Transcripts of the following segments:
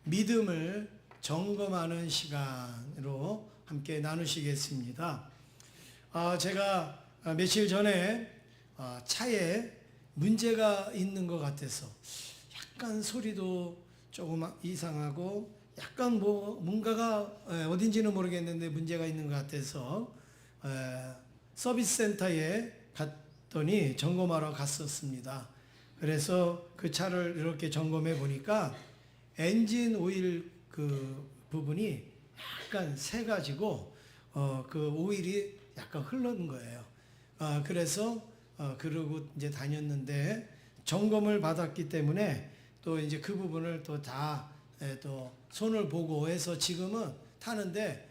믿음을 점검하는 시간으로 함께 나누시겠습니다. 제가 며칠 전에 차에 문제가 있는 것 같아서 약간 소리도 조금 이상하고 약간 뭔가가 어딘지는 모르겠는데 문제가 있는 것 같아서 서비스 센터에 갔더니 점검하러 갔었습니다. 그래서 그 차를 이렇게 점검해 보니까 엔진 오일 그 부분이 약간 새가지고 그 오일이 약간 흐르는 거예요. 그래서 그러고 이제 다녔는데 점검을 받았기 때문에 또 이제 그 부분을 또 다 또 손을 보고 해서 지금은 타는데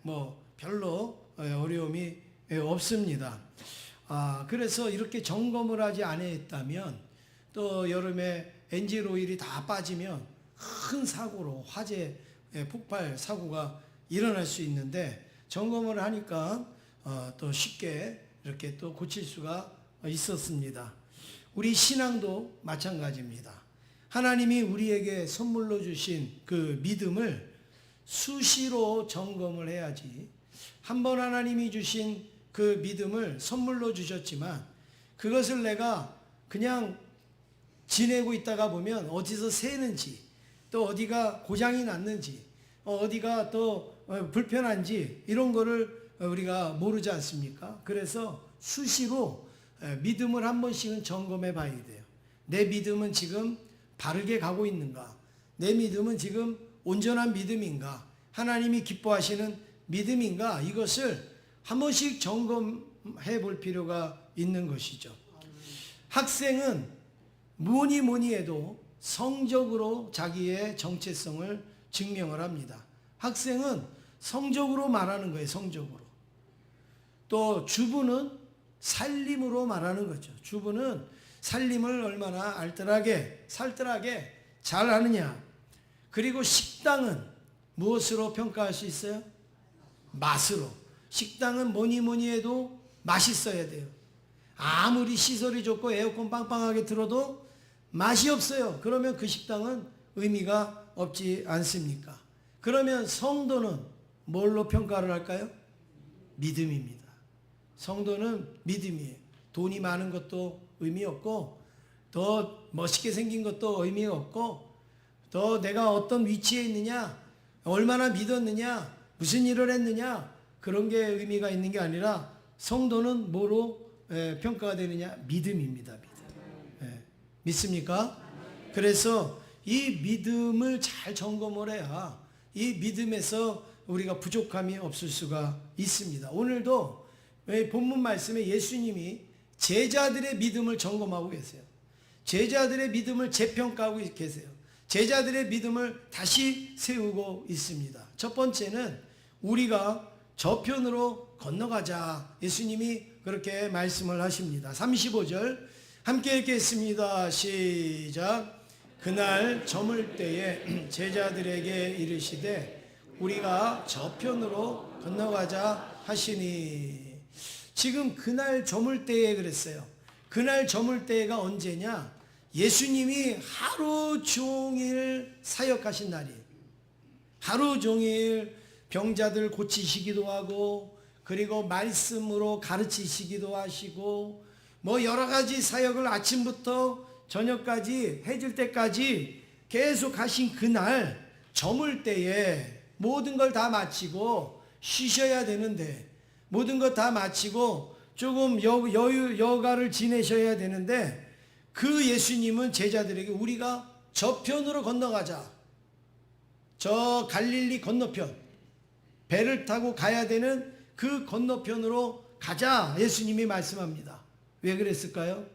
뭐 별로 어려움이 없습니다. 그래서 이렇게 점검을 하지 않았다면 또 여름에 엔진 오일이 다 빠지면 큰 사고로 화재 폭발 사고가 일어날 수 있는데 점검을 하니까 또 쉽게 이렇게 또 고칠 수가 있었습니다. 우리 신앙도 마찬가지입니다. 하나님이 우리에게 선물로 주신 그 믿음을 수시로 점검을 해야지, 한번 하나님이 주신 그 믿음을 선물로 주셨지만 그것을 내가 그냥 지내고 있다가 보면 어디서 새는지, 또 어디가 고장이 났는지, 어디가 또 불편한지 이런 거를 우리가 모르지 않습니까? 그래서 수시로 믿음을 한 번씩은 점검해 봐야 돼요. 내 믿음은 지금 바르게 가고 있는가? 내 믿음은 지금 온전한 믿음인가? 하나님이 기뻐하시는 믿음인가? 이것을 한 번씩 점검해 볼 필요가 있는 것이죠. 학생은 뭐니 해도 성적으로 자기의 정체성을 증명을 합니다. 학생은 성적으로 말하는 거예요. 성적으로. 또 주부는 살림으로 말하는 거죠. 주부는 살림을 얼마나 알뜰하게 살뜰하게 잘하느냐. 그리고 식당은 무엇으로 평가할 수 있어요? 맛으로. 식당은 뭐니 해도 맛있어야 돼요. 아무리 시설이 좋고 에어컨 빵빵하게 틀어도 맛이 없어요. 그러면 그 식당은 의미가 없지 않습니까? 그러면 성도는 뭘로 평가를 할까요? 믿음입니다. 성도는 믿음이에요. 돈이 많은 것도 의미 없고, 더 멋있게 생긴 것도 의미 없고, 더 내가 어떤 위치에 있느냐, 얼마나 믿었느냐, 무슨 일을 했느냐, 그런 게 의미가 있는 게 아니라 성도는 뭐로 평가가 되느냐? 믿음입니다. 믿음. 믿습니까? 그래서 이 믿음을 잘 점검을 해야 이 믿음에서 우리가 부족함이 없을 수가 있습니다. 오늘도 본문 말씀에 예수님이 제자들의 믿음을 점검하고 계세요. 제자들의 믿음을 재평가하고 계세요. 제자들의 믿음을 다시 세우고 있습니다. 첫 번째는 우리가 저편으로 건너가자. 예수님이 그렇게 말씀을 하십니다. 35절 함께 읽겠습니다. 시작. 그날 저물 때에 제자들에게 이르시되 우리가 저편으로 건너가자 하시니. 지금 그날 저물 때에 그랬어요. 그날 저물 때가 언제냐? 예수님이 하루 종일 사역하신 날이에요. 하루 종일 병자들 고치시기도 하고, 그리고 말씀으로 가르치시기도 하시고, 뭐 여러 가지 사역을 아침부터 저녁까지 해질 때까지 계속 하신 그날 저물 때에 모든 걸 다 마치고 쉬셔야 되는데, 모든 것 다 마치고 조금 여가를 지내셔야 되는데, 그 예수님은 제자들에게 우리가 저편으로 건너가자. 저 갈릴리 건너편, 배를 타고 가야 되는 그 건너편으로 가자. 예수님이 말씀합니다. 왜 그랬을까요?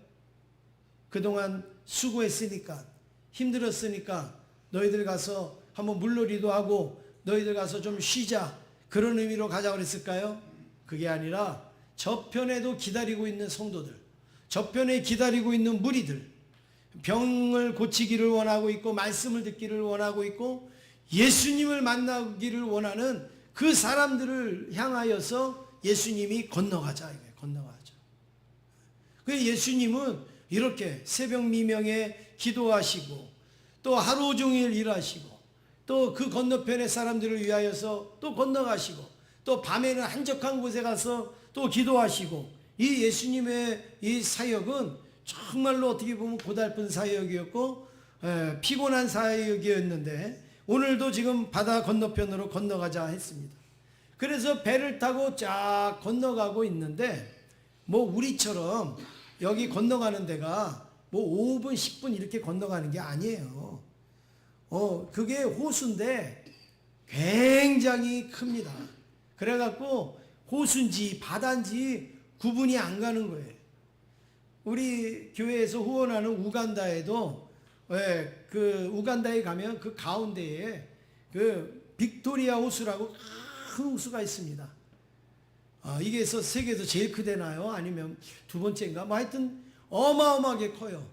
그동안 수고했으니까, 힘들었으니까 너희들 가서 한번 물놀이도 하고 너희들 가서 좀 쉬자, 그런 의미로 가자고 그랬을까요? 그게 아니라 저편에도 기다리고 있는 성도들, 저편에 기다리고 있는 무리들, 병을 고치기를 원하고 있고 말씀을 듣기를 원하고 있고 예수님을 만나기를 원하는 그 사람들을 향하여서 예수님이 건너가자. 건너가자. 그 예수님은 이렇게 새벽 미명에 기도하시고 또 하루 종일 일하시고 또 그 건너편의 사람들을 위하여서 또 건너가시고, 또 밤에는 한적한 곳에 가서 또 기도하시고, 이 예수님의 이 사역은 정말로 어떻게 보면 고달픈 사역이었고 피곤한 사역이었는데, 오늘도 지금 바다 건너편으로 건너가자 했습니다. 그래서 배를 타고 쫙 건너가고 있는데, 뭐 우리처럼 여기 건너가는 데가 뭐 5분 10분 이렇게 건너가는 게 아니에요. 그게 호수인데 굉장히 큽니다. 그래갖고 호수인지 바다인지 구분이 안 가는 거예요. 우리 교회에서 후원하는 우간다에도 그 우간다에 가면 그 가운데에 그 빅토리아 호수라고 큰 호수가 있습니다. 이게서 세계에서 제일 크대나요? 아니면 두 번째인가? 뭐 하여튼 어마어마하게 커요.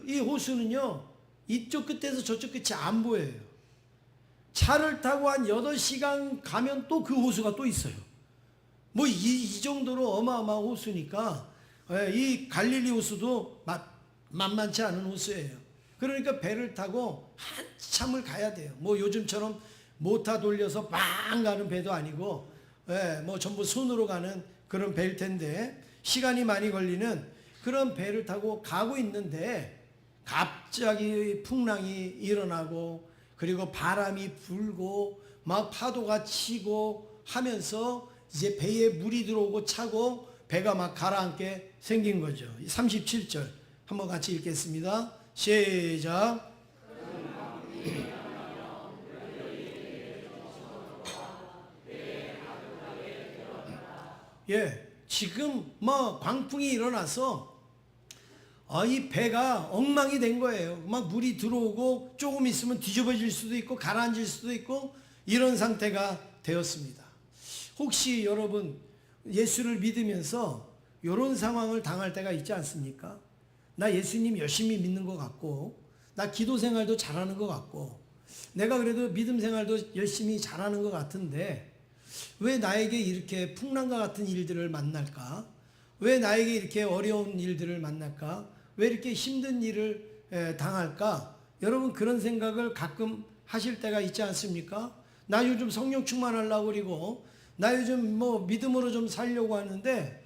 이 호수는요, 이쪽 끝에서 저쪽 끝이 안 보여요. 차를 타고 한 8시간 가면 또 그 호수가 또 있어요. 뭐 이 정도로 어마어마한 호수니까, 이 갈릴리 호수도 만만치 않은 호수예요. 그러니까 배를 타고 한참을 가야 돼요. 뭐 요즘처럼 모터 돌려서 빵 가는 배도 아니고, 뭐 전부 손으로 가는 그런 배일 텐데, 시간이 많이 걸리는 그런 배를 타고 가고 있는데, 갑자기 풍랑이 일어나고, 그리고 바람이 불고, 막 파도가 치고 하면서 이제 배에 물이 들어오고 차고 배가 막 가라앉게 생긴 거죠. 37절 한번 같이 읽겠습니다. 시작. 지금 뭐 광풍이 일어나서 이 배가 엉망이 된 거예요. 막 물이 들어오고 조금 있으면 뒤집어질 수도 있고 가라앉을 수도 있고 이런 상태가 되었습니다. 혹시 여러분 예수를 믿으면서 이런 상황을 당할 때가 있지 않습니까? 나 예수님 열심히 믿는 것 같고, 나 기도 생활도 잘하는 것 같고, 내가 그래도 믿음 생활도 열심히 잘하는 것 같은데 왜 나에게 이렇게 풍랑과 같은 일들을 만날까? 왜 나에게 이렇게 어려운 일들을 만날까? 왜 이렇게 힘든 일을 당할까? 여러분 그런 생각을 가끔 하실 때가 있지 않습니까? 나 요즘 성령 충만하려고 그러고, 나 요즘 뭐 믿음으로 좀 살려고 하는데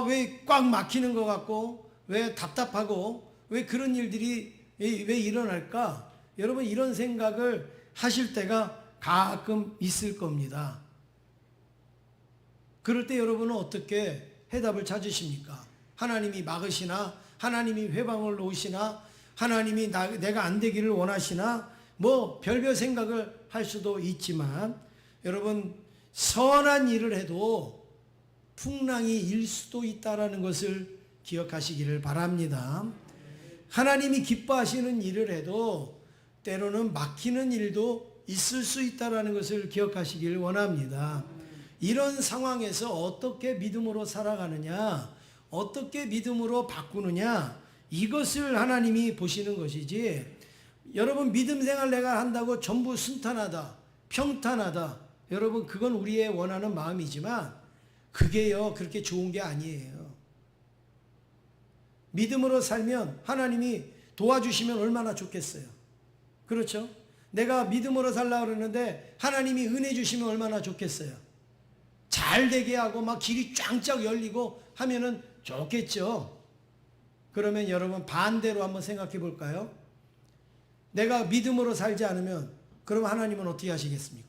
왜 꽉 막히는 것 같고, 왜 답답하고, 왜 그런 일들이 왜 일어날까? 여러분 이런 생각을 하실 때가 가끔 있을 겁니다. 그럴 때 여러분은 어떻게 해답을 찾으십니까? 하나님이 막으시나? 하나님이 회방을 놓으시나? 하나님이 내가 안 되기를 원하시나? 뭐 별별 생각을 할 수도 있지만, 여러분 선한 일을 해도 풍랑이 일 수도 있다라는 것을 기억하시기를 바랍니다. 하나님이 기뻐하시는 일을 해도 때로는 막히는 일도 있을 수 있다라는 것을 기억하시길 원합니다. 이런 상황에서 어떻게 믿음으로 살아가느냐, 어떻게 믿음으로 바꾸느냐, 이것을 하나님이 보시는 것이지, 여러분 믿음 생활 내가 한다고 전부 순탄하다, 평탄하다, 여러분 그건 우리의 원하는 마음이지만 그게요 그렇게 좋은 게 아니에요. 믿음으로 살면 하나님이 도와주시면 얼마나 좋겠어요. 그렇죠? 내가 믿음으로 살려고 그러는데 하나님이 은혜 주시면 얼마나 좋겠어요. 잘 되게 하고 막 길이 쫙쫙 열리고 하면은 좋겠죠. 그러면 여러분 반대로 한번 생각해 볼까요? 내가 믿음으로 살지 않으면 그럼 하나님은 어떻게 하시겠습니까?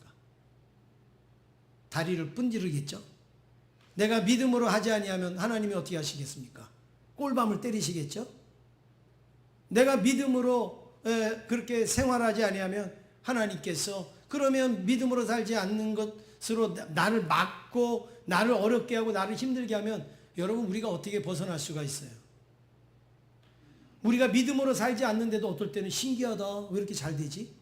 다리를 분지르겠죠. 내가 믿음으로 하지 아니하면 하나님이 어떻게 하시겠습니까? 꼴밤을 때리시겠죠. 내가 믿음으로 그렇게 생활하지 아니하면 하나님께서 그러면 믿음으로 살지 않는 것으로 나를 막고 나를 어렵게 하고 나를 힘들게 하면 여러분 우리가 어떻게 벗어날 수가 있어요? 우리가 믿음으로 살지 않는데도 어떨 때는 신기하다, 왜 이렇게 잘 되지?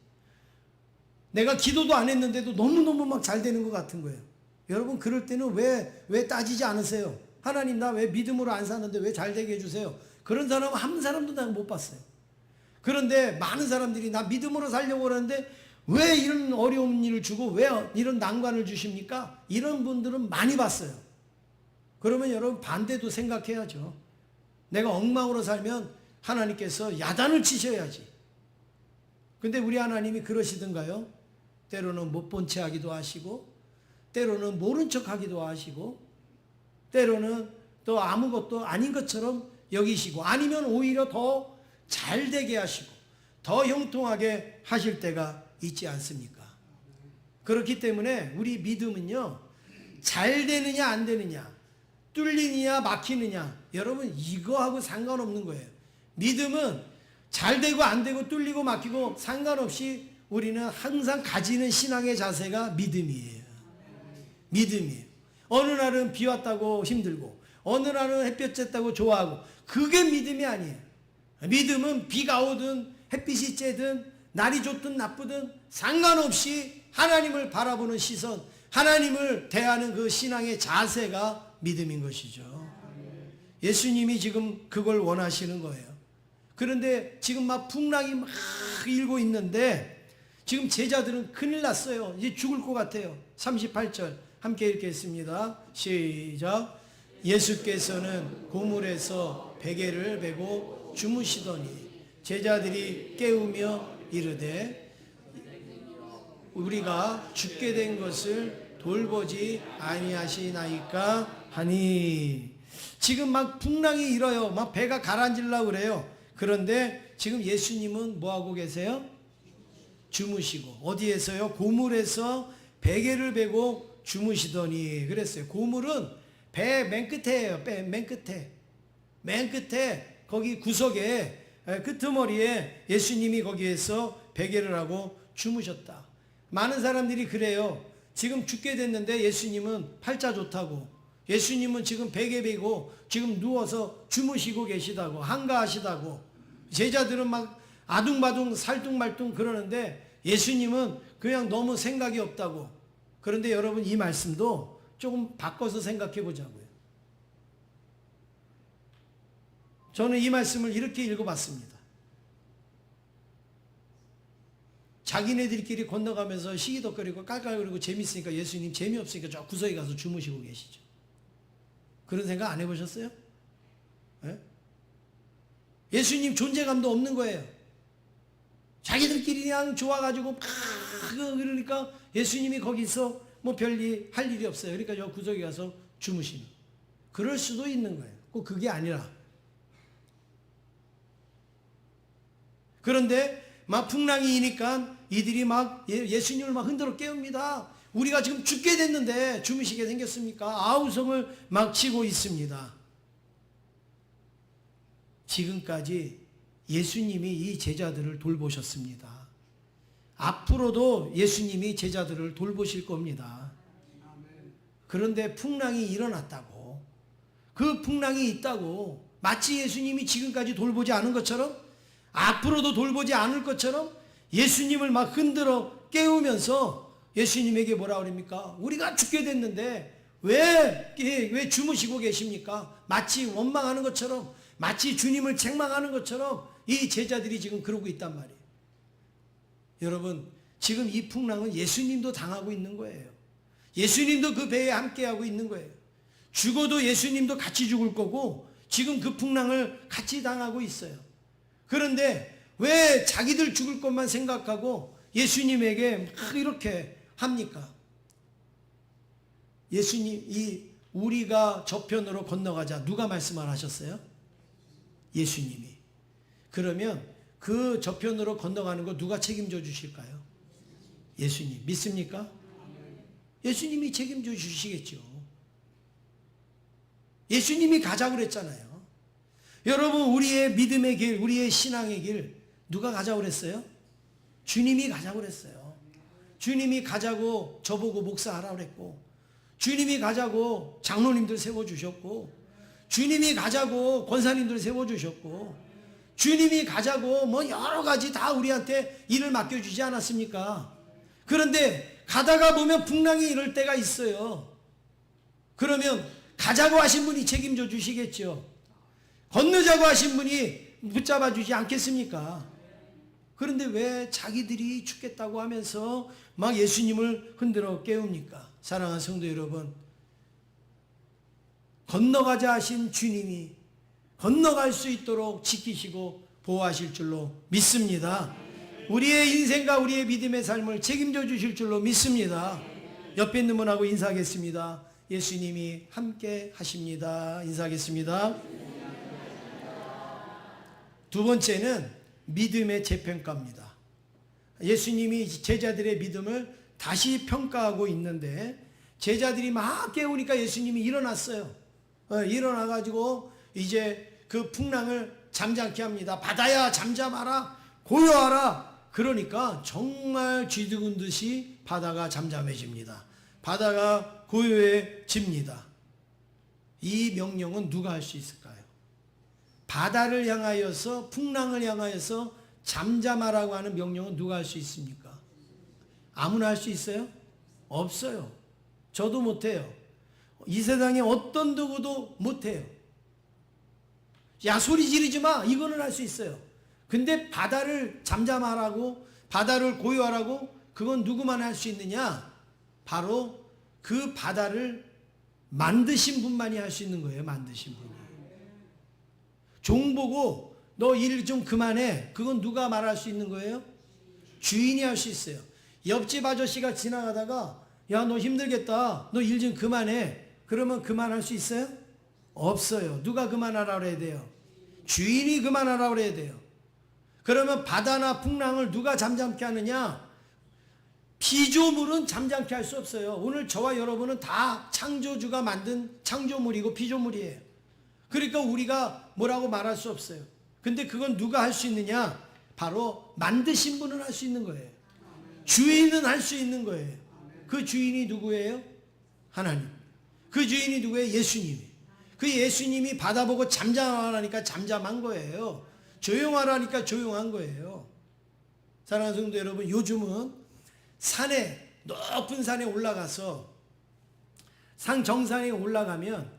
내가 기도도 안 했는데도 너무너무 막 잘 되는 것 같은 거예요. 여러분 그럴 때는 왜 따지지 않으세요? 하나님 나 왜 믿음으로 안 사는데 왜 잘 되게 해주세요? 그런 사람 한 사람도 난 못 봤어요. 그런데 많은 사람들이 나 믿음으로 살려고 그러는데 왜 이런 어려운 일을 주고 왜 이런 난관을 주십니까? 이런 분들은 많이 봤어요. 그러면 여러분 반대도 생각해야죠. 내가 엉망으로 살면 하나님께서 야단을 치셔야지. 근데 우리 하나님이 그러시던가요? 때로는 못 본 채 하기도 하시고, 때로는 모른 척 하기도 하시고, 때로는 또 아무것도 아닌 것처럼 여기시고, 아니면 오히려 더 잘 되게 하시고, 더 형통하게 하실 때가 있지 않습니까? 그렇기 때문에 우리 믿음은요, 잘 되느냐 안 되느냐, 뚫리느냐 막히느냐, 여러분 이거하고 상관없는 거예요. 믿음은 잘 되고 안 되고 뚫리고 막히고 상관없이 우리는 항상 가지는 신앙의 자세가 믿음이에요. 믿음이에요. 어느 날은 비 왔다고 힘들고, 어느 날은 햇볕 쬐다고 좋아하고, 그게 믿음이 아니에요. 믿음은 비가 오든 햇빛이 쬐든 날이 좋든 나쁘든 상관없이 하나님을 바라보는 시선, 하나님을 대하는 그 신앙의 자세가 믿음인 것이죠. 예수님이 지금 그걸 원하시는 거예요. 그런데 지금 막 풍랑이 막 일고 있는데 지금 제자들은 큰일 났어요. 이제 죽을 것 같아요. 38절 함께 읽겠습니다. 시작. 예수께서는 고물에서 베개를 베고 주무시더니 제자들이 깨우며 이르되 우리가 죽게 된 것을 돌보지 아니하시나이까 하니. 지금 막 풍랑이 일어요. 막 배가 가라앉으려고 그래요. 그런데 지금 예수님은 뭐하고 계세요? 주무시고. 어디에서요? 고물에서 베개를 베고 주무시더니 그랬어요. 고물은 배 맨 끝에예요. 맨 끝에. 맨 끝에 거기 구석에 끄트머리에 예수님이 거기에서 베개를 하고 주무셨다. 많은 사람들이 그래요. 지금 죽게 됐는데 예수님은 팔자 좋다고, 예수님은 지금 베개 베고 지금 누워서 주무시고 계시다고, 한가하시다고, 제자들은 막 아둥바둥 살뚱말뚱 그러는데 예수님은 그냥 너무 생각이 없다고. 그런데 여러분 이 말씀도 조금 바꿔서 생각해 보자고요. 저는 이 말씀을 이렇게 읽어봤습니다. 자기네들끼리 건너가면서 시기덕거리고 깔깔거리고 재밌으니까 예수님 재미없으니까 저 구석에 가서 주무시고 계시죠. 그런 생각 안 해보셨어요? 네? 예수님 존재감도 없는 거예요. 자기들끼리 그냥 좋아가지고 막 그러니까 예수님이 거기서 뭐 별일 할 일이 없어요. 그러니까 저 구석에 가서 주무시는. 그럴 수도 있는 거예요. 꼭 그게 아니라. 그런데 막 풍랑이 이니까 이들이 막 예수님을 막 흔들어 깨웁니다. 우리가 지금 죽게 됐는데 주무시게 생겼습니까? 아우성을 막 치고 있습니다. 지금까지 예수님이 이 제자들을 돌보셨습니다. 앞으로도 예수님이 제자들을 돌보실 겁니다. 그런데 풍랑이 일어났다고, 그 풍랑이 있다고 마치 예수님이 지금까지 돌보지 않은 것처럼, 앞으로도 돌보지 않을 것처럼 예수님을 막 흔들어 깨우면서 예수님에게 뭐라 그럽니까? 우리가 죽게 됐는데 왜 주무시고 계십니까? 마치 원망하는 것처럼, 마치 주님을 책망하는 것처럼 이 제자들이 지금 그러고 있단 말이에요. 여러분, 지금 이 풍랑은 예수님도 당하고 있는 거예요. 예수님도 그 배에 함께하고 있는 거예요. 죽어도 예수님도 같이 죽을 거고 지금 그 풍랑을 같이 당하고 있어요. 그런데 왜 자기들 죽을 것만 생각하고 예수님에게 막 이렇게 합니까? 예수님, 우리가 저편으로 건너가자. 누가 말씀을 하셨어요? 예수님이. 그러면 그 저편으로 건너가는 거 누가 책임져 주실까요? 예수님. 믿습니까? 예수님이 책임져 주시겠죠. 예수님이 가자고 그랬잖아요. 여러분, 우리의 믿음의 길, 우리의 신앙의 길 누가 가자고 그랬어요? 주님이 가자고 그랬어요. 주님이 가자고 저보고 목사하라고 그랬고, 주님이 가자고 장로님들 세워주셨고, 주님이 가자고 권사님들 세워주셨고, 주님이 가자고 뭐 여러 가지 다 우리한테 일을 맡겨주지 않았습니까? 그런데 가다가 보면 풍랑이 이럴 때가 있어요. 그러면 가자고 하신 분이 책임져 주시겠죠. 건너자고 하신 분이 붙잡아 주지 않겠습니까? 그런데 왜 자기들이 죽겠다고 하면서 막 예수님을 흔들어 깨웁니까? 사랑하는 성도 여러분, 건너가자 하신 주님이 건너갈 수 있도록 지키시고 보호하실 줄로 믿습니다. 우리의 인생과 우리의 믿음의 삶을 책임져 주실 줄로 믿습니다. 옆에 있는 분하고 인사하겠습니다. 예수님이 함께 하십니다. 인사하겠습니다. 두 번째는 믿음의 재평가입니다. 예수님이 제자들의 믿음을 다시 평가하고 있는데 제자들이 막 깨우니까 예수님이 일어났어요. 일어나가지고 이제 그 풍랑을 잠잠케 합니다. 바다야 잠잠하라, 고요하라. 그러니까 정말 쥐죽은 듯이 바다가 잠잠해집니다. 바다가 고요해집니다. 이 명령은 누가 할 수 있을까요? 바다를 향하여서, 풍랑을 향하여서 잠잠하라고 하는 명령은 누가 할 수 있습니까? 아무나 할 수 있어요? 없어요. 저도 못해요. 이 세상에 어떤 누구도 못해요. 야, 소리 지르지 마, 이거는 할 수 있어요. 근데 바다를 잠잠하라고, 바다를 고요하라고, 그건 누구만 할 수 있느냐? 바로 그 바다를 만드신 분만이 할 수 있는 거예요. 만드신 분이. 종 보고 너 일 좀 그만해, 그건 누가 말할 수 있는 거예요? 주인이 할 수 있어요. 옆집 아저씨가 지나가다가 야, 너 힘들겠다, 너 일 좀 그만해, 그러면 그만할 수 있어요? 없어요. 누가 그만하라고 해야 돼요? 주인이 그만하라고 그래야 돼요. 그러면 바다나 풍랑을 누가 잠잠케 하느냐? 피조물은 잠잠케 할 수 없어요. 오늘 저와 여러분은 다 창조주가 만든 창조물이고 피조물이에요. 그러니까 우리가 뭐라고 말할 수 없어요. 근데 그건 누가 할 수 있느냐? 바로 만드신 분은 할 수 있는 거예요. 주인은 할 수 있는 거예요. 그 주인이 누구예요? 하나님. 그 주인이 누구예요? 예수님이. 그 예수님이 바다 보고 잠잠하라니까 잠잠한 거예요. 조용하라니까 조용한 거예요. 사랑하는 성도 여러분, 요즘은 산에, 높은 산에 올라가서 산 정상에 올라가면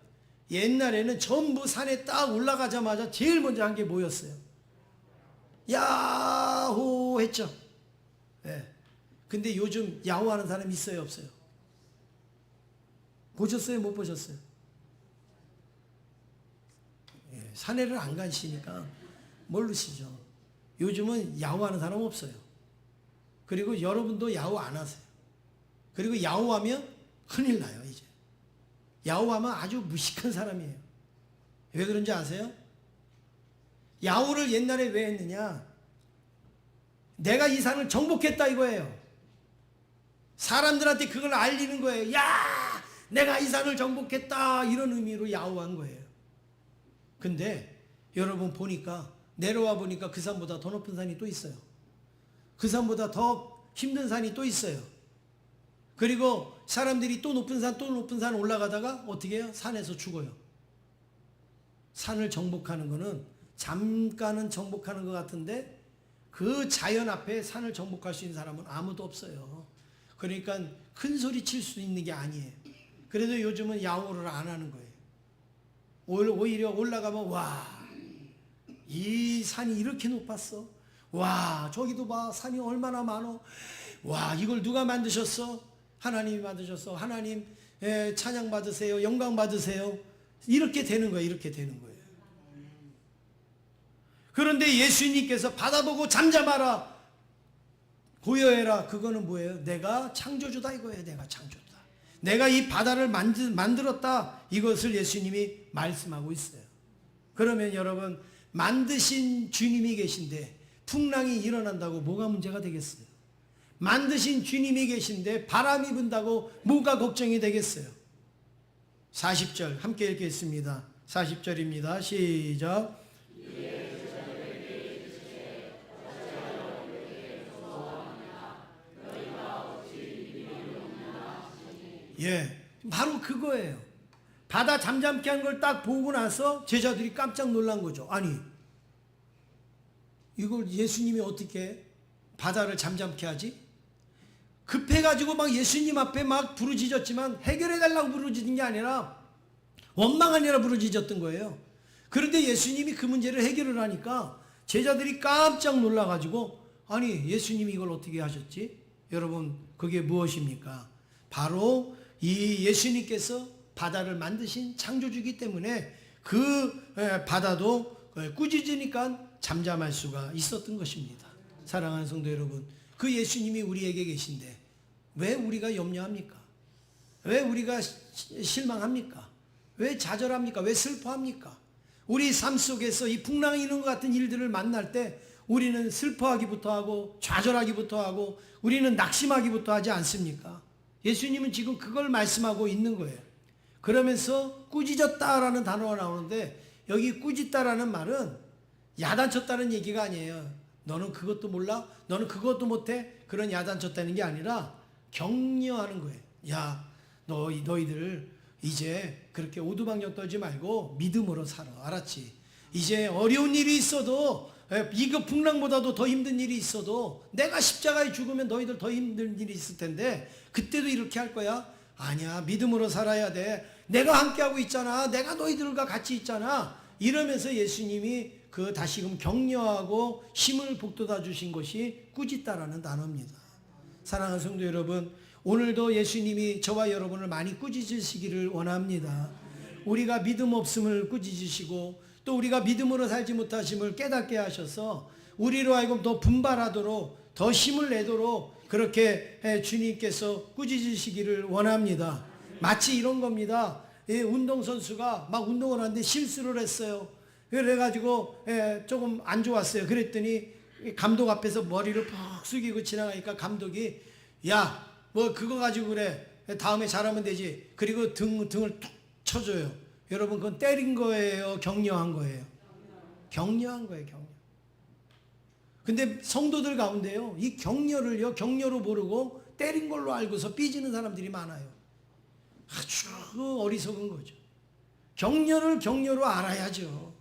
옛날에는 전부 산에 딱 올라가자마자 제일 먼저 한 게 뭐였어요? 야호 했죠. 네. 근데 요즘 야호하는 사람 있어요, 없어요? 보셨어요, 못 보셨어요? 예, 산에를 안 가시니까 모르시죠. 요즘은 야호하는 사람 없어요. 그리고 여러분도 야호 안 하세요. 그리고 야호하면 큰일 나요. 이제 야호하면 아주 무식한 사람이에요. 왜 그런지 아세요? 야호를 옛날에 왜 했느냐? 내가 이 산을 정복했다 이거예요. 사람들한테 그걸 알리는 거예요. 야, 내가 이 산을 정복했다, 이런 의미로 야호한 거예요. 근데 여러분 보니까, 내려와 보니까 그 산보다 더 높은 산이 또 있어요. 그 산보다 더 힘든 산이 또 있어요. 그리고 사람들이 또 높은 산 올라가다가 어떻게 해요? 산에서 죽어요. 산을 정복하는 거는 잠깐은 정복하는 것 같은데 그 자연 앞에 산을 정복할 수 있는 사람은 아무도 없어요. 그러니까 큰 소리 칠 수 있는 게 아니에요. 그래도 요즘은 야호를 안 하는 거예요. 오히려 올라가면 와, 이 산이 이렇게 높았어. 와, 저기도 봐, 산이 얼마나 많어. 와, 이걸 누가 만드셨어? 하나님이 만드셨어. 하나님 찬양 받으세요. 영광 받으세요. 이렇게 되는 거예요. 이렇게 되는 거예요. 그런데 예수님께서 바다 보고 잠잠하라, 고요해라, 그거는 뭐예요? 내가 창조주다 이거예요. 내가 창조주다. 내가 이 바다를 만들었다, 이것을 예수님이 말씀하고 있어요. 그러면 여러분, 만드신 주님이 계신데 풍랑이 일어난다고 뭐가 문제가 되겠어요? 만드신 주님이 계신데 바람이 분다고 뭐가 걱정이 되겠어요? 40절 함께 읽겠습니다. 40절입니다. 시작. 예, 바로 그거예요. 바다 잠잠케 한 걸 딱 보고 나서 제자들이 깜짝 놀란 거죠. 아니, 이걸 예수님이 어떻게 바다를 잠잠케 하지? 급해가지고 막 예수님 앞에 막 부르짖었지만 해결해달라고 부르짖은 게 아니라 원망하느라 부르짖었던 거예요. 그런데 예수님이 그 문제를 해결을 하니까 제자들이 깜짝 놀라가지고, 아니, 예수님이 이걸 어떻게 하셨지? 여러분, 그게 무엇입니까? 바로 이 예수님께서 바다를 만드신 창조주이기 때문에 그 바다도 꾸짖으니까 잠잠할 수가 있었던 것입니다. 사랑하는 성도 여러분, 그 예수님이 우리에게 계신데 왜 우리가 염려합니까? 왜 우리가 실망합니까? 왜 좌절합니까? 왜 슬퍼합니까? 우리 삶 속에서 이 풍랑이 이런 것 같은 일들을 만날 때 우리는 슬퍼하기부터 하고 좌절하기부터 하고 우리는 낙심하기부터 하지 않습니까? 예수님은 지금 그걸 말씀하고 있는 거예요. 그러면서 꾸짖었다라는 단어가 나오는데 여기 꾸짖다라는 말은 야단쳤다는 얘기가 아니에요. 너는 그것도 몰라? 너는 그것도 못해? 그런 야단쳤다는 게 아니라 격려하는 거예요. 야, 너희들 이제 그렇게 오두방정 떨지 말고 믿음으로 살아. 알았지? 이제 어려운 일이 있어도 이거 풍랑보다도 더 힘든 일이 있어도 내가 십자가에 죽으면 너희들 더 힘든 일이 있을 텐데 그때도 이렇게 할 거야? 아니야. 믿음으로 살아야 돼. 내가 함께하고 있잖아. 내가 너희들과 같이 있잖아. 이러면서 예수님이 그 다시금 격려하고 힘을 북돋아 주신 것이 꾸짖다라는 단어입니다. 사랑하는 성도 여러분, 오늘도 예수님이 저와 여러분을 많이 꾸짖으시기를 원합니다. 우리가 믿음 없음을 꾸짖으시고 또 우리가 믿음으로 살지 못하심을 깨닫게 하셔서 우리로 하여금 더 분발하도록 더 힘을 내도록 그렇게 주님께서 꾸짖으시기를 원합니다. 마치 이런 겁니다. 운동선수가 막 운동을 하는데 실수를 했어요. 그래가지고 조금 안 좋았어요. 그랬더니 감독 앞에서 머리를 푹 숙이고 지나가니까 감독이 야, 뭐 그거 가지고 그래. 다음에 잘하면 되지. 그리고 등을 툭 쳐줘요. 여러분 그건 때린 거예요? 격려한 거예요? 격려한 거예요. 격려. 근데 성도들 가운데요. 이 격려를요. 격려로 모르고 때린 걸로 알고서 삐지는 사람들이 많아요. 아주 어리석은 거죠. 격려를 격려로 알아야죠.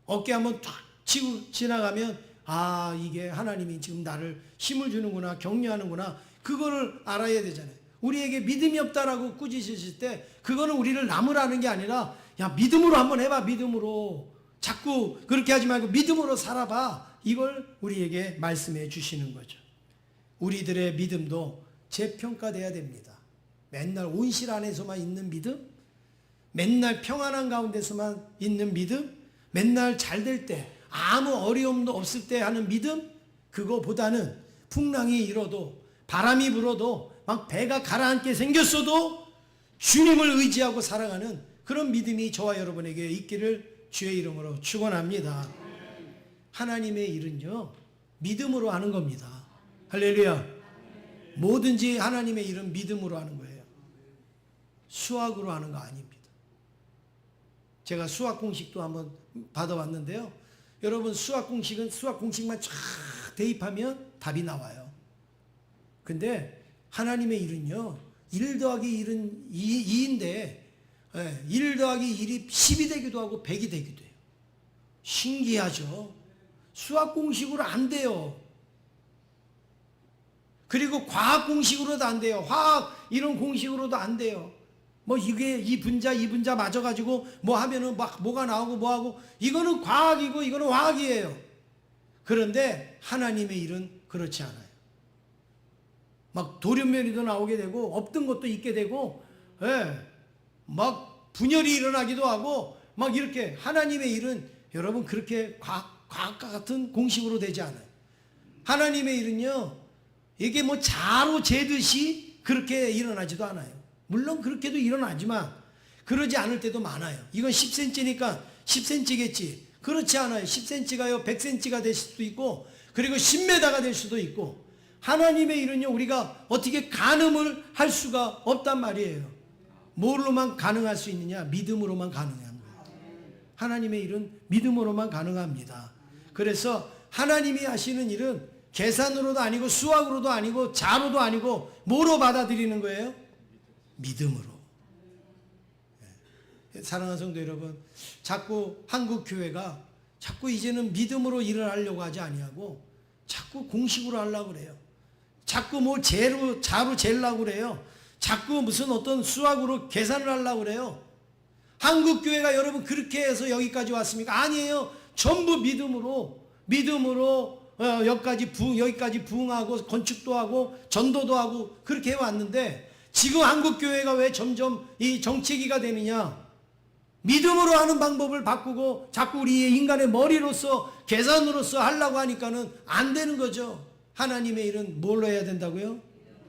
어깨 한번 탁 치고 지나가면 아 이게 하나님이 지금 나를 힘을 주는구나 격려하는구나 그거를 알아야 되잖아요. 우리에게 믿음이 없다라고 꾸짖으실 때 그거는 우리를 나무라는 게 아니라 야 믿음으로 한번 해봐. 믿음으로 자꾸 그렇게 하지 말고 믿음으로 살아봐. 이걸 우리에게 말씀해 주시는 거죠. 우리들의 믿음도 재평가돼야 됩니다. 맨날 온실 안에서만 있는 믿음, 맨날 평안한 가운데서만 있는 믿음, 맨날 잘 될 때 아무 어려움도 없을 때 하는 믿음, 그거보다는 풍랑이 일어도 바람이 불어도 막 배가 가라앉게 생겼어도 주님을 의지하고 살아가는 그런 믿음이 저와 여러분에게 있기를 주의 이름으로 축원합니다. 하나님의 일은요 믿음으로 하는 겁니다. 할렐루야. 뭐든지 하나님의 일은 믿음으로 하는 거예요. 수학으로 하는 거 아닙니다. 제가 수학 공식도 한번 받아왔는데요. 여러분 수학 공식은 수학 공식만 쫙 대입하면 답이 나와요. 근데 하나님의 일은요. 1 더하기 1은 2인데 1 더하기 1이 10이 되기도 하고 100이 되기도 해요. 신기하죠. 수학 공식으로 안 돼요. 그리고 과학 공식으로도 안 돼요. 화학 이런 공식으로도 안 돼요. 뭐 이게 이 분자 맞아가지고 뭐 하면은 막 뭐가 나오고 뭐 하고 이거는 과학이고 이거는 화학이에요. 그런데 하나님의 일은 그렇지 않아요. 막 돌연변이도 나오게 되고 없던 것도 있게 되고 막 분열이 일어나기도 하고 막 이렇게 하나님의 일은 여러분 그렇게 과학과 같은 공식으로 되지 않아요. 하나님의 일은요 이게 뭐 자로 재듯이 그렇게 일어나지도 않아요. 물론 그렇게도 일어나지만 그러지 않을 때도 많아요. 이건 10cm니까 10cm겠지. 그렇지 않아요. 10cm가요 100cm가 될 수도 있고 그리고 10m가 될 수도 있고 하나님의 일은요 우리가 어떻게 가늠을 할 수가 없단 말이에요. 뭘로만 가능할 수 있느냐? 믿음으로만 가능한 거예요. 하나님의 일은 믿음으로만 가능합니다. 그래서 하나님이 하시는 일은 계산으로도 아니고 수학으로도 아니고 자로도 아니고 뭐로 받아들이는 거예요? 믿음으로. 사랑하는 성도 여러분, 자꾸 한국 교회가 자꾸 이제는 믿음으로 일을 하려고 하지 아니하고 자꾸 공식으로 하려고 그래요. 자꾸 뭐 자로 재려고 그래요. 자꾸 무슨 어떤 수학으로 계산을 하려고 그래요. 한국 교회가 여러분 그렇게 해서 여기까지 왔습니까? 아니에요. 전부 믿음으로 여기까지 부흥하고 건축도 하고 전도도 하고 그렇게 해왔는데 지금 한국 교회가 왜 점점 이 정체기가 되느냐? 믿음으로 하는 방법을 바꾸고 자꾸 우리 인간의 머리로서 계산으로서 하려고 하니까는 안 되는 거죠. 하나님의 일은 뭘로 해야 된다고요?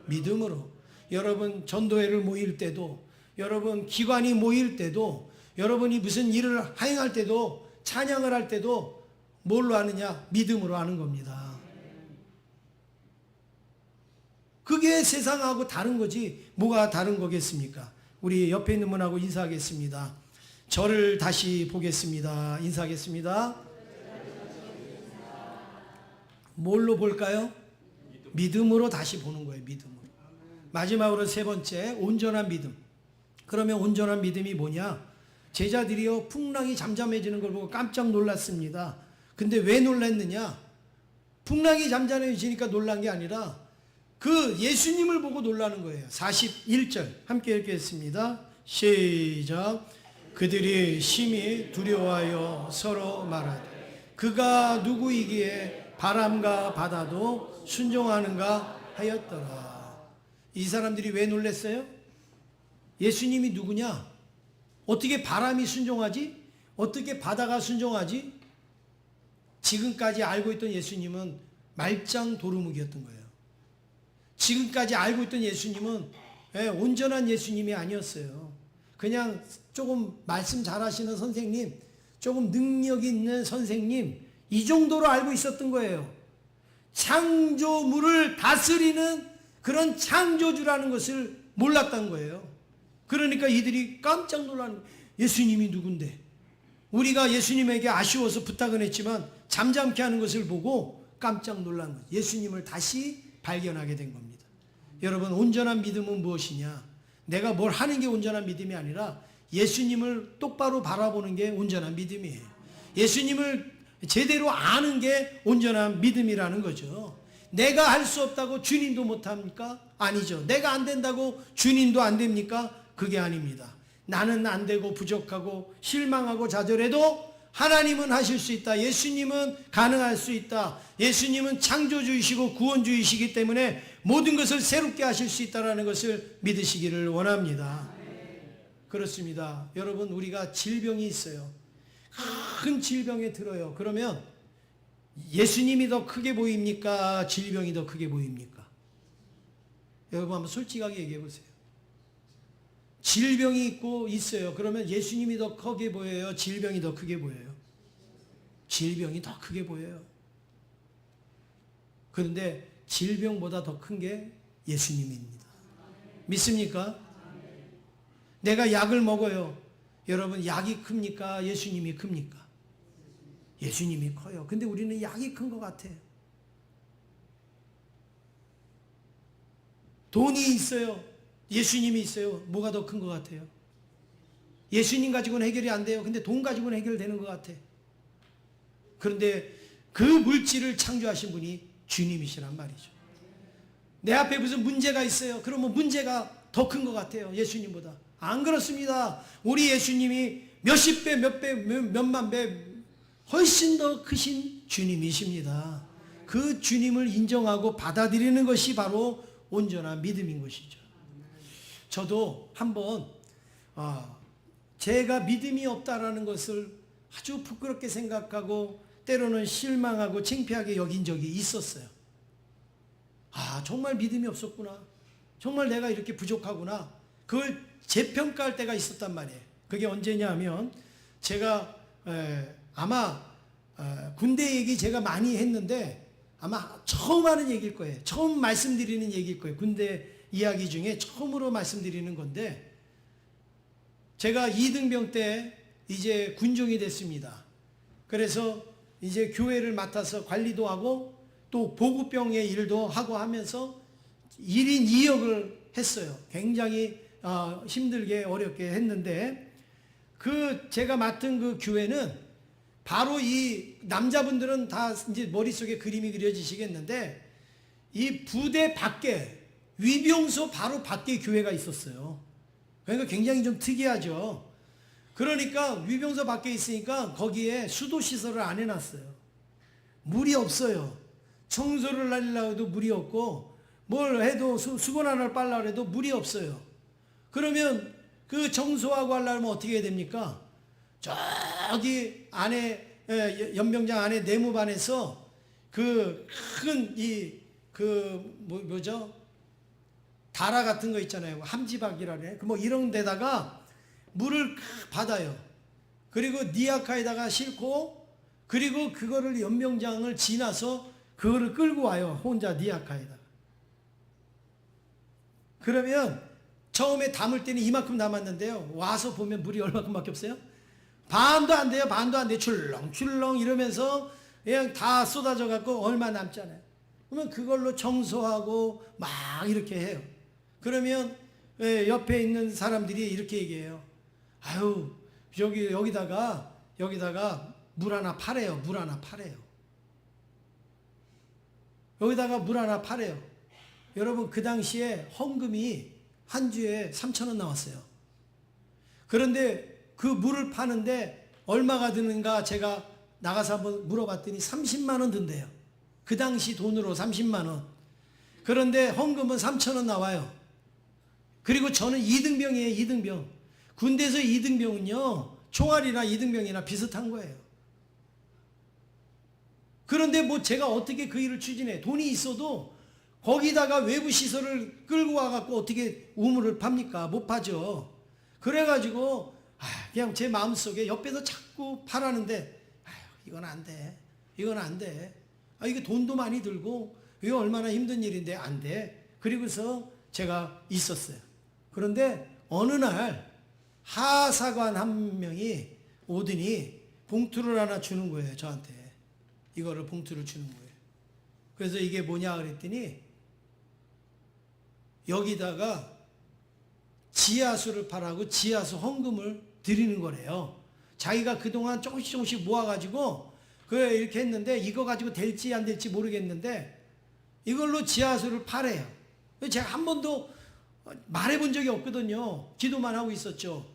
믿음으로. 여러분 전도회를 모일 때도, 여러분 기관이 모일 때도, 여러분이 무슨 일을 행할 때도, 찬양을 할 때도 뭘로 하느냐? 믿음으로 하는 겁니다. 그게 세상하고 다른 거지 뭐가 다른 거겠습니까? 우리 옆에 있는 분하고 인사하겠습니다. 저를 다시 보겠습니다. 인사하겠습니다. 뭘로 볼까요? 믿음으로 다시 보는 거예요. 믿음으로. 마지막으로 세 번째, 온전한 믿음. 그러면 온전한 믿음이 뭐냐? 제자들이요 풍랑이 잠잠해지는 걸 보고 깜짝 놀랐습니다. 근데 왜 놀랐느냐? 풍랑이 잠잠해지니까 놀란 게 아니라 그 예수님을 보고 놀라는 거예요. 41절 함께 읽겠습니다. 시작. 그들이 심히 두려워하여 서로 말하되 그가 누구이기에 바람과 바다도 순종하는가 하였더라. 이 사람들이 왜 놀랐어요? 예수님이 누구냐? 어떻게 바람이 순종하지? 어떻게 바다가 순종하지? 지금까지 알고 있던 예수님은 말짱 도루묵이었던 거예요. 지금까지 알고 있던 예수님은 온전한 예수님이 아니었어요. 그냥 조금 말씀 잘하시는 선생님, 조금 능력 있는 선생님, 이 정도로 알고 있었던 거예요. 창조물을 다스리는 그런 창조주라는 것을 몰랐던 거예요. 그러니까 이들이 깜짝 놀라는 거예요. 예수님이 누군데? 우리가 예수님에게 아쉬워서 부탁은 했지만 잠잠케 하는 것을 보고 깜짝 놀란 거예요. 예수님을 다시 발견하게 된 겁니다. 여러분, 온전한 믿음은 무엇이냐? 내가 뭘 하는 게 온전한 믿음이 아니라 예수님을 똑바로 바라보는 게 온전한 믿음이에요. 예수님을 제대로 아는 게 온전한 믿음이라는 거죠. 내가 할 수 없다고 주님도 못합니까? 아니죠. 내가 안 된다고 주님도 안 됩니까? 그게 아닙니다. 나는 안 되고 부족하고 실망하고 좌절해도 하나님은 하실 수 있다. 예수님은 가능할 수 있다. 예수님은 창조주이시고 구원주이시기 때문에 모든 것을 새롭게 하실 수 있다는 것을 믿으시기를 원합니다. 그렇습니다. 여러분, 우리가 질병이 있어요. 큰 질병에 들어요. 그러면 예수님이 더 크게 보입니까? 질병이 더 크게 보입니까? 여러분 한번 솔직하게 얘기해 보세요. 질병이 있어요. 그러면 예수님이 더 크게 보여요? 질병이 더 크게 보여요? 질병이 더 크게 보여요. 그런데 질병보다 더 큰 게 예수님입니다. 믿습니까? 내가 약을 먹어요. 여러분, 약이 큽니까? 예수님이 큽니까? 예수님이 커요. 근데 우리는 약이 큰 것 같아요. 돈이 있어요. 예수님이 있어요. 뭐가 더 큰 것 같아요? 예수님 가지고는 해결이 안 돼요. 근데 돈 가지고는 해결되는 것 같아. 그런데 그 물질을 창조하신 분이 주님이시란 말이죠. 내 앞에 무슨 문제가 있어요. 그러면 문제가 더 큰 것 같아요. 예수님보다. 안 그렇습니다. 우리 예수님이 몇십 배, 몇 배, 몇만 배 훨씬 더 크신 주님이십니다. 그 주님을 인정하고 받아들이는 것이 바로 온전한 믿음인 것이죠. 저도 한번 제가 믿음이 없다라는 것을 아주 부끄럽게 생각하고 때로는 실망하고 창피하게 여긴 적이 있었어요. 정말 믿음이 없었구나. 정말 내가 이렇게 부족하구나. 그걸 재평가할 때가 있었단 말이에요. 그게 언제냐 하면 제가 아마 군대 얘기 제가 많이 했는데 아마 처음 하는 얘기일 거예요. 처음 말씀드리는 얘기일 거예요. 군대 이야기 중에 처음으로 말씀드리는 건데, 제가 이등병 때 이제 군종이 됐습니다. 그래서 이제 교회를 맡아서 관리도 하고 또 보급병의 일도 하고 하면서 1인 2역을 했어요. 굉장히 힘들게 어렵게 했는데, 제가 맡은 그 교회는 바로 이 남자분들은 다 이제 머릿속에 그림이 그려지시겠는데, 이 부대 밖에 위병소 바로 밖에 교회가 있었어요. 그러니까 굉장히 좀 특이하죠. 그러니까 위병소 밖에 있으니까 거기에 수도 시설을 안 해놨어요. 물이 없어요. 청소를 하려고 해도 물이 없고, 뭘 해도 수건 하나를 빨려고 해도 물이 없어요. 그러면 그 청소하고 하려면 어떻게 해야 됩니까? 저기 안에 연병장 안에 내무반에서 그 큰 뭐죠? 다라 같은 거 있잖아요. 함지박이라네. 뭐 이런 데다가 물을 받아요. 그리고 니아카에다가 싣고, 그리고 그거를 연병장을 지나서 그거를 끌고 와요. 혼자 니아카에다가. 그러면 처음에 담을 때는 이만큼 담았는데요. 와서 보면 물이 얼마큼밖에 없어요? 반도 안 돼요. 반도 안 돼요. 출렁출렁 이러면서 그냥 다 쏟아져 갖고 얼마 남잖아요. 그러면 그걸로 청소하고 막 이렇게 해요. 그러면 옆에 있는 사람들이 이렇게 얘기해요. 아유, 여기다가 물 하나 파래요. 물 하나 파래요. 여기다가 물 하나 파래요. 여러분, 그 당시에 헌금이 한 주에 3,000원 나왔어요. 그런데 그 물을 파는데 얼마가 드는가 제가 나가서 한번 물어봤더니 30만 원 든대요. 그 당시 돈으로 30만 원. 그런데 헌금은 3,000원 나와요. 그리고 저는 2등병이에요. 2등병. 군대에서 2등병은요, 총알이나 2등병이나 비슷한 거예요. 그런데 뭐 제가 어떻게 그 일을 추진해? 돈이 있어도 거기다가 외부 시설을 끌고 와갖고 어떻게 우물을 팝니까? 못 파죠. 그래가지고 그냥 제 마음속에 옆에서 자꾸 파라는데, 이건 안 돼. 이건 안 돼. 이게 돈도 많이 들고 이거 얼마나 힘든 일인데 안 돼. 그리고서 제가 있었어요. 그런데 어느 날 하사관 한 명이 오더니 봉투를 하나 주는 거예요. 저한테. 이거를 봉투를 주는 거예요. 그래서 이게 뭐냐 그랬더니 여기다가 지하수를 파라고 지하수 헌금을 드리는 거래요. 자기가 그동안 조금씩 모아가지고 이렇게 했는데 이거 가지고 될지 안 될지 모르겠는데 이걸로 지하수를 파래요. 제가 한 번도 말해본 적이 없거든요. 기도만 하고 있었죠.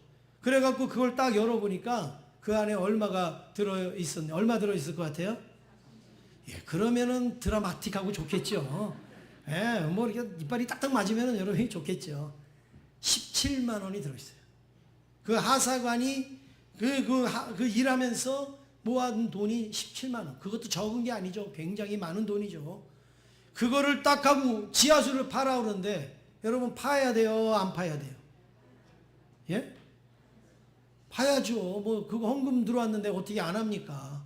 그래갖고 그걸 딱 열어보니까 그 안에 얼마가 들어있었네. 얼마 들어있을 것 같아요? 예, 그러면은 드라마틱하고 좋겠죠. 예, 뭐 이렇게 이빨이 딱딱 맞으면은 여러분이 좋겠죠. 17만 원이 들어있어요. 그 하사관이 그 일하면서 모아둔 돈이 17만 원. 그것도 적은 게 아니죠. 굉장히 많은 돈이죠. 그거를 딱 하고 지하수를 파라 그러는데 여러분 파야 돼요? 안 파야 돼요? 예? 파야죠. 뭐 그거 헌금 들어왔는데 어떻게 안 합니까?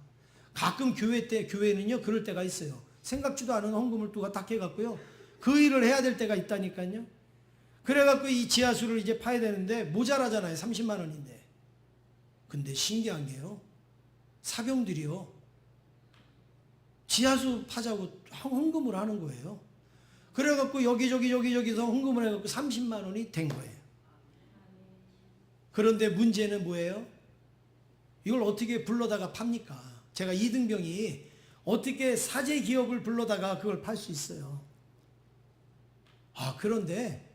가끔 교회는요 그럴 때가 있어요. 생각지도 않은 헌금을 누가 딱 해갖고요 그 일을 해야 될 때가 있다니까요. 그래갖고 이 지하수를 이제 파야 되는데 모자라잖아요. 30만 원인데. 근데 신기한 게요, 사병들이요 지하수 파자고 헌금을 하는 거예요. 그래갖고 여기저기서 헌금을 해갖고 30만 원이 된 거예요. 그런데 문제는 뭐예요? 이걸 어떻게 불러다가 팝니까? 제가 2등병이 어떻게 사제 기업을 불러다가 그걸 팔 수 있어요? 그런데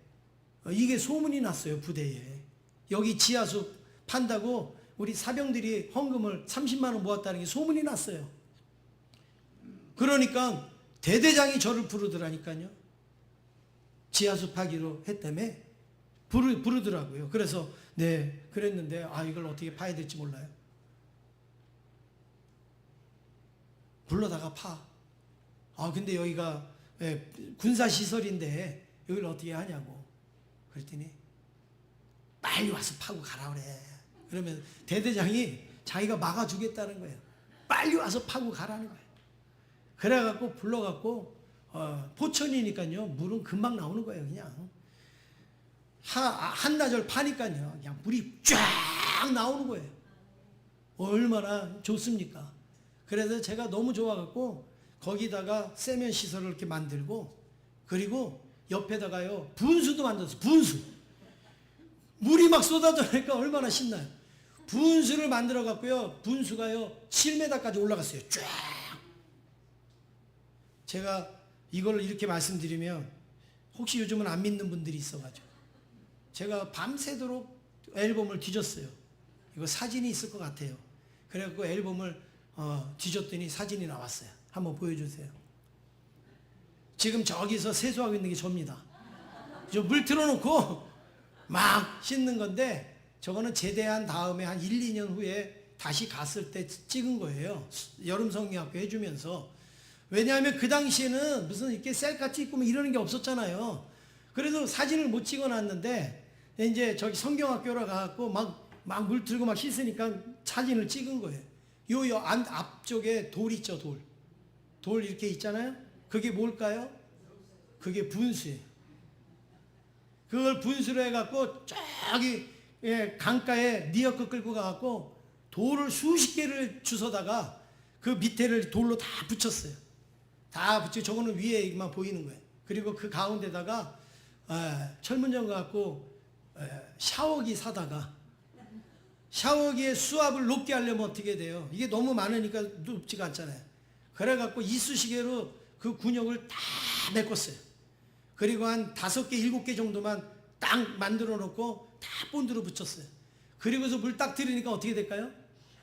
이게 소문이 났어요. 부대에. 여기 지하수 판다고 우리 사병들이 헌금을 30만 원 모았다는 게 소문이 났어요. 그러니까 대대장이 저를 부르더라니까요. 지하수 파기로 했다며 부르더라고요. 그래서 네 그랬는데 이걸 어떻게 파야 될지 몰라요. 불러다가 파. 근데 여기가 군사시설인데 여기를 어떻게 하냐고. 그랬더니 빨리 와서 파고 가라 그래. 그러면 대대장이 자기가 막아주겠다는 거예요. 빨리 와서 파고 가라는 거예요. 그래갖고 불러갖고 포천이니까요 물은 금방 나오는 거예요. 그냥 한나절 파니까요 그냥 물이 쫙 나오는 거예요. 얼마나 좋습니까? 그래서 제가 너무 좋아갖고 거기다가 세면 시설을 이렇게 만들고, 그리고 옆에다가요 분수도 만들었어요. 분수. 물이 막 쏟아져니까 얼마나 신나요. 분수를 만들어 갖고요 분수가요 7m까지 올라갔어요. 쫙. 제가 이걸 이렇게 말씀드리면 혹시 요즘은 안 믿는 분들이 있어가지고 제가 밤새도록 앨범을 뒤졌어요. 이거 사진이 있을 것 같아요. 그래갖고 앨범을 뒤졌더니 사진이 나왔어요. 한번 보여주세요. 지금 저기서 세수하고 있는 게 접니다. 저 물 틀어놓고 막 씻는 건데 저거는 제대한 다음에 한 1, 2년 후에 다시 갔을 때 찍은 거예요. 여름 성경학교 해주면서. 왜냐하면 그 당시에는 무슨 이렇게 셀카 찍고 뭐 이러는 게 없었잖아요. 그래도 사진을 못 찍어놨는데 이제 저기 성경학교로 가갖고 막 물 들고 막 씻으니까 사진을 찍은 거예요. 요 앞쪽에 돌 있죠, 돌. 돌 이렇게 있잖아요. 그게 뭘까요? 그게 분수예요. 그걸 분수로 해갖고 저기 강가에 니어크 끌고 가갖고 돌을 수십 개를 주워다가 그 밑에를 돌로 다 붙였어요. 다 붙여. 저거는 위에만 보이는 거예요. 그리고 그 가운데다가 철문점 갖고 샤워기 사다가 샤워기의 수압을 높게 하려면 어떻게 돼요? 이게 너무 많으니까 높지가 않잖아요. 그래갖고 이쑤시개로 그 군역을 다 메꿨어요. 그리고 한 5개, 7개 정도만 딱 만들어 놓고 다 본드로 붙였어요. 그리고서 물 딱 들이니까 어떻게 될까요?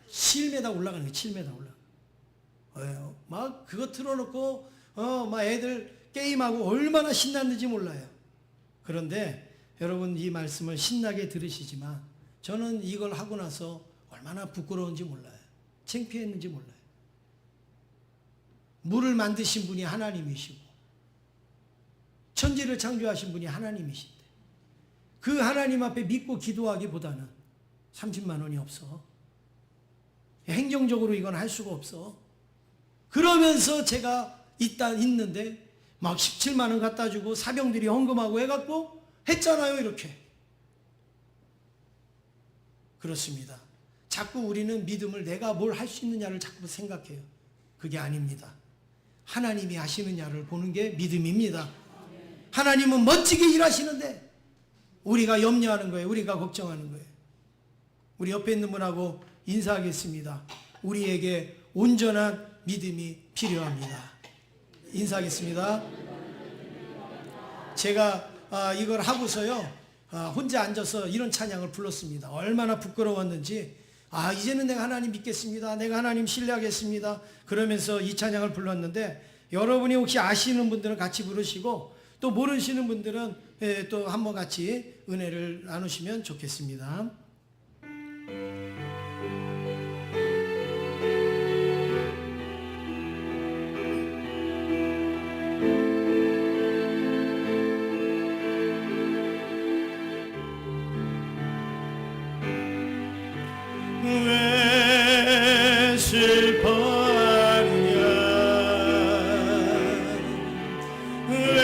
7m 올라가는 거예요. 7m 올라가는. 막 그거 틀어놓고 막 애들 게임하고 얼마나 신났는지 몰라요. 그런데 여러분 이 말씀을 신나게 들으시지만 저는 이걸 하고 나서 얼마나 부끄러운지 몰라요. 창피했는지 몰라요. 물을 만드신 분이 하나님이시고 천지를 창조하신 분이 하나님이신데 그 하나님 앞에 믿고 기도하기보다는 30만 원이 없어. 행정적으로 이건 할 수가 없어. 그러면서 제가 있는데 막 17만 원 갖다 주고 사병들이 헌금하고 해갖고 했잖아요, 이렇게. 그렇습니다. 자꾸 우리는 믿음을 내가 뭘 할 수 있느냐를 자꾸 생각해요. 그게 아닙니다. 하나님이 하시느냐를 보는 게 믿음입니다. 하나님은 멋지게 일하시는데 우리가 염려하는 거예요. 우리가 걱정하는 거예요. 우리 옆에 있는 분하고 인사하겠습니다. 우리에게 온전한 믿음이 필요합니다. 인사하겠습니다. 제가 이걸 하고서요 혼자 앉아서 이런 찬양을 불렀습니다. 얼마나 부끄러웠는지. 이제는 내가 하나님 믿겠습니다. 내가 하나님 신뢰하겠습니다. 그러면서 이 찬양을 불렀는데 여러분이 혹시 아시는 분들은 같이 부르시고 또 모르시는 분들은 또 한번 같이 은혜를 나누시면 좋겠습니다. 왜 슬퍼하느냐 왜